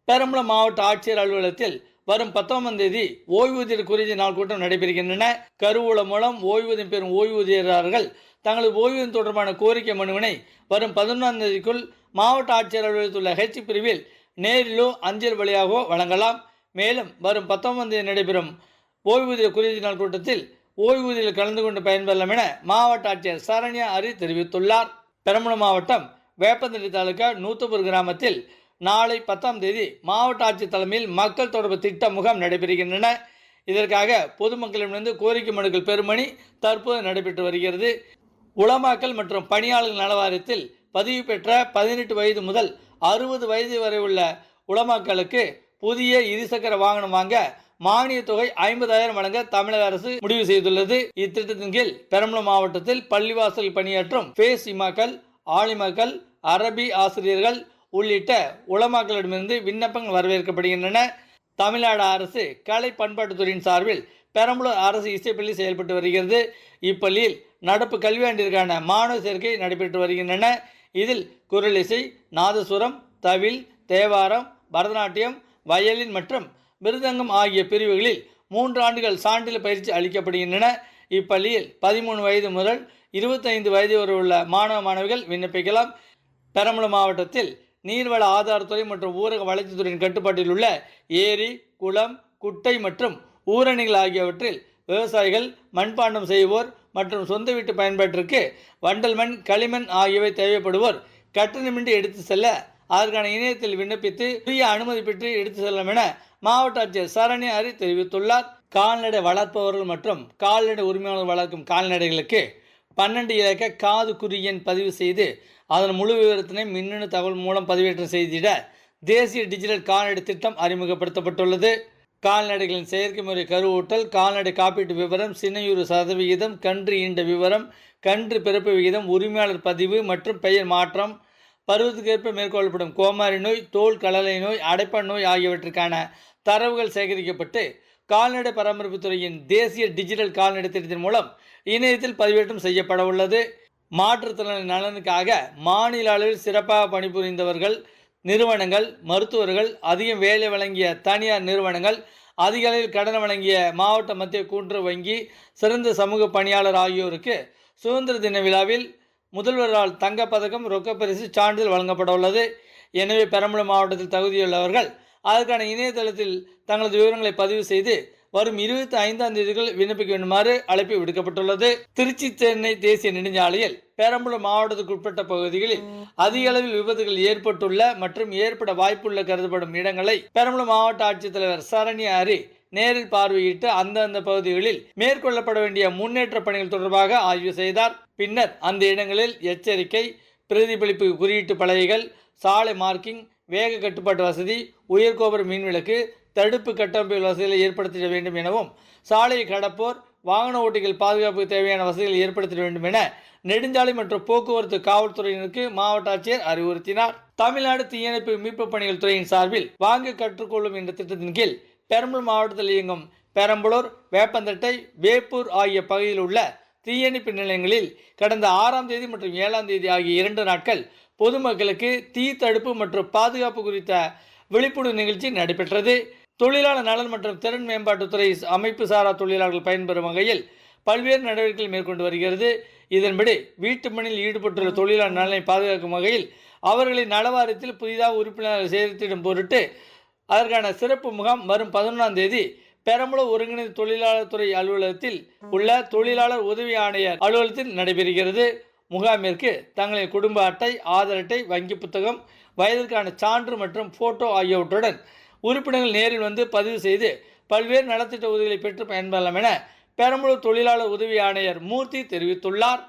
பெரம்பலூர் மாவட்ட ஆட்சியர் அலுவலகத்தில் வரும் 19ஆம் தேதி ஓய்வூதியர் குறுகிய நாள் கூட்டம் நடைபெறுகின்றன. கருவூலம் மூலம் ஓய்வூதியம் பெறும் ஓய்வூதியர்கள் தங்களது ஓய்வூதியம் தொடர்பான கோரிக்கை மனுவினை வரும் 11ஆம் தேதிக்குள் மாவட்ட ஆட்சியர் அலுவலகத்தில் உள்ள ஹெச் பிரிவில் நேரிலோ அஞ்சல் வழியாகவோ வழங்கலாம். மேலும் வரும் 19ஆம் தேதி நடைபெறும் ஓய்வூதியர் குறுகிய நாள் கூட்டத்தில் ஓய்வூதியில் கலந்து கொண்டு பயன்பெறலாம் என மாவட்ட ஆட்சியர் சரண்யா அரி தெரிவித்துள்ளார். பெரம்பலூர் மாவட்டம் வேப்பந்தட்டை தாலுகா நூத்தபுர் கிராமத்தில் நாளை 10ஆம் தேதி மாவட்ட ஆட்சியர் தலைமையில் மக்கள் தொடர்பு திட்ட முகாம் நடைபெறுகின்றன. இதற்காக பொதுமக்களிடமிருந்து கோரிக்கை மனுக்கள் பெறுமணி தற்போது நடைபெற்று வருகிறது. உலமாக்கல் மற்றும் பணியாளர்கள் நல வாரியத்தில் பதிவு பெற்ற 18 வயது முதல் 60 வயது வரை உள்ள உலமாக்களுக்கு புதிய இருசக்கர வாகனம் வாங்க மானிய தொகை 50,000 வழங்க தமிழக அரசு முடிவு செய்துள்ளது. இத்திட்டத்தின் கீழ் பெரம்பலூர் மாவட்டத்தில் பள்ளிவாசல் பணியாற்றும் ஃபேஸ் இமாக்கள், ஆலிமாக்கள், அரபி ஆசிரியர்கள் உள்ளிட்ட உலமாக்களிடமிருந்து விண்ணப்பங்கள் வரவேற்கப்படுகின்றன. தமிழ்நாடு அரசு கலை பண்பாட்டுத்துறையின் சார்பில் பெரம்பலூர் அரசு இசைப்பள்ளி செயல்பட்டு வருகிறது. இப்பள்ளியில் நடப்பு கல்வியாண்டிற்கான மாணவர் சேர்க்கை நடைபெற்று வருகின்றன. இதில் குரல் இசை, நாதசுரம், தவில், தேவாரம், பரதநாட்டியம், வயலின் மற்றும் மிருதங்கம் ஆகிய பிரிவுகளில் 3 ஆண்டுகள் சான்றிதழ் பயிற்சி அளிக்கப்படுகின்றன. இப்பள்ளியில் 13 வயது முதல் 25 வயது வரை உள்ள மாணவ மாணவிகள் விண்ணப்பிக்கலாம். பெரம்பலூர் மாவட்டத்தில் நீர்வள ஆதாரத்துறை மற்றும் ஊரக வளர்ச்சித்துறையின் கட்டுப்பாட்டில் உள்ள ஏரி, குளம், குட்டை மற்றும் ஊரணிகள் ஆகியவற்றில் விவசாயிகள், மண்பாண்டம் செய்வோர் மற்றும் சொந்த வீட்டு பயன்பாட்டிற்கு வண்டல் மண், களிமண் ஆகியவை தேவைப்படுவோர் கட்டணமின்றி எடுத்து செல்ல அதற்கான இணையத்தில் விண்ணப்பித்து உரிய அனுமதி பெற்று எடுத்து செல்லும் என மாவட்ட ஆட்சியர் சரண்யா அரி தெரிவித்துள்ளார். கால்நடை வளர்ப்பவர்கள் மற்றும் கால்நடை உரிமையாளர்கள் வளர்க்கும் கால்நடைகளுக்கு 12 இலக்க காது குறி எண் பதிவு செய்து அதன் முழு விவரத்தினை மின்னணு தகவல் மூலம் பதிவேற்றம் செய்திட தேசிய டிஜிட்டல் கால்நடை திட்டம் அறிமுகப்படுத்தப்பட்டுள்ளது. கால்நடைகளின் செயற்கை முறை கருவூட்டல், கால்நடை காப்பீட்டு விவரம், சினையுறு சதவிகிதம், கன்று ஈண்ட விவரம், கன்று பிறப்பு விகிதம், உரிமையாளர் பதிவு மற்றும் பெயர் மாற்றம், பருவத்துக்கேற்ப மேற்கொள்ளப்படும் கோமாரி நோய், தோல் கலலை நோய், அடைப்பான் நோய் ஆகியவற்றுக்கான தரவுகள் சேகரிக்கப்பட்டு கால்நடை பராமரிப்புத்துறையின் தேசிய டிஜிட்டல் கால்நடை திட்டத்தின் மூலம் இணையத்தில் பதிவேற்றம் செய்யப்பட உள்ளது. மாற்றுத்திறனாளி நலனுக்காக மாநில அளவில் சிறப்பாக பணிபுரிந்தவர்கள், நிறுவனங்கள், மருத்துவர்கள், அதிகம் வேலை வழங்கிய தனியார் நிறுவனங்கள், அதிக அளவில் கடன் வழங்கிய மாவட்ட மத்திய கூட்டுறவு வங்கி, சிறந்த சமூக பணியாளர் ஆகியோருக்கு சுதந்திர தின விழாவில் முதல்வரால் தங்கப்பதக்கம், ரொக்கப்பரிசு, சான்றிதழ் வழங்கப்பட உள்ளது. எனவே பெரம்பலூர் மாவட்டத்தில் தகுதியுள்ளவர்கள் அதற்கான இணையதளத்தில் தங்களது விவரங்களை பதிவு செய்து வரும் 25ஆம் தேதிக்குள் விண்ணப்பிக்க வேண்டுமாறு அழைப்பு விடுக்கப்பட்டுள்ளது. திருச்சி சென்னை தேசிய நெடுஞ்சாலையில் பெரம்பலூர் மாவட்டத்துக்கு உட்பட்ட பகுதிகளில் அதிக அளவில் விபத்துகள் ஏற்பட்டுள்ள மற்றும் ஏற்பட வாய்ப்புள்ள கருதப்படும் இடங்களை பெரம்பலூர் மாவட்ட ஆட்சித்தலைவர் சரண்யா அரி நேரில் பார்வையிட்டு அந்தந்த பகுதிகளில் மேற்கொள்ளப்பட வேண்டிய முன்னேற்ற பணிகள் தொடர்பாக ஆய்வு செய்தார். பின்னர் அந்த இடங்களில் எச்சரிக்கை, பிரதிபலிப்பு குறியீட்டு பலகைகள், சாலை மார்க்கிங், வேக கட்டுப்பாட்டு வசதி, உயர்கோபுர மின்விளக்கு, தடுப்பு கட்டமைப்பு வசதிகளை ஏற்படுத்திட வேண்டும் எனவும், சாலையை கடப்போர், வாகன ஓட்டிகள் பாதுகாப்புக்கு தேவையான வசதிகளை ஏற்படுத்திட வேண்டும் என நெடுஞ்சாலை மற்றும் போக்குவரத்து காவல்துறையினருக்கு மாவட்ட ஆட்சியர் அறிவுறுத்தினார். தமிழ்நாடு தீயணைப்பு மீட்பு பணிகள் துறையின் சார்பில் வாங்க கற்றுக்கொள்ளும் என்ற திட்டத்தின் கீழ் பெரம்பலூர் மாவட்டத்தில் இயங்கும் பெரம்பலூர், வேப்பந்தட்டை, வேப்பூர் ஆகிய பகுதியில் உள்ள தீயணைப்பு நிலையங்களில் கடந்த 6ஆம் தேதி மற்றும் 7ஆம் தேதி ஆகிய 2 நாட்கள் பொதுமக்களுக்கு தீ தடுப்பு மற்றும் பாதுகாப்பு குறித்த விழிப்புணர்வு நிகழ்ச்சி நடைபெற்றது. தொழிலாளர் நலன் மற்றும் திறன் மேம்பாட்டுத்துறை அமைப்பு சாரா தொழிலாளர்கள் பயன்பெறும் வகையில் பல்வேறு நடவடிக்கைகள் மேற்கொண்டு வருகிறது. இதன்படி வீட்டு பணியில் ஈடுபட்டுள்ள தொழிலாளர் நலனை பாதுகாக்கும் வகையில் அவர்களை நலவாரியத்தில் புதிதாக உறுப்பினர்கள் சேர்த்திடும் பொருட்டு அதற்கான சிறப்பு முகாம் வரும் 11ஆம் தேதி பெரம்பலூர் ஒருங்கிணைந்த தொழிலாளர் துறை அலுவலகத்தில் உள்ள தொழிலாளர் உதவி ஆணையர் அலுவலகத்தில் நடைபெறுகிறது. முகாமிற்கு தங்களின் குடும்ப அட்டை, ஆதார் அட்டை, வங்கி புத்தகம், வயதிற்கான சான்று மற்றும் போட்டோ ஆகியவற்றுடன் உறுப்பினர்கள் நேரில் வந்து பதிவு செய்து பல்வேறு நலத்திட்ட உதவிகளை பெற்று பயன்பெறலாம் என பெரம்பலூர் தொழிலாளர் உதவி ஆணையர் மூர்த்தி தெரிவித்துள்ளார்.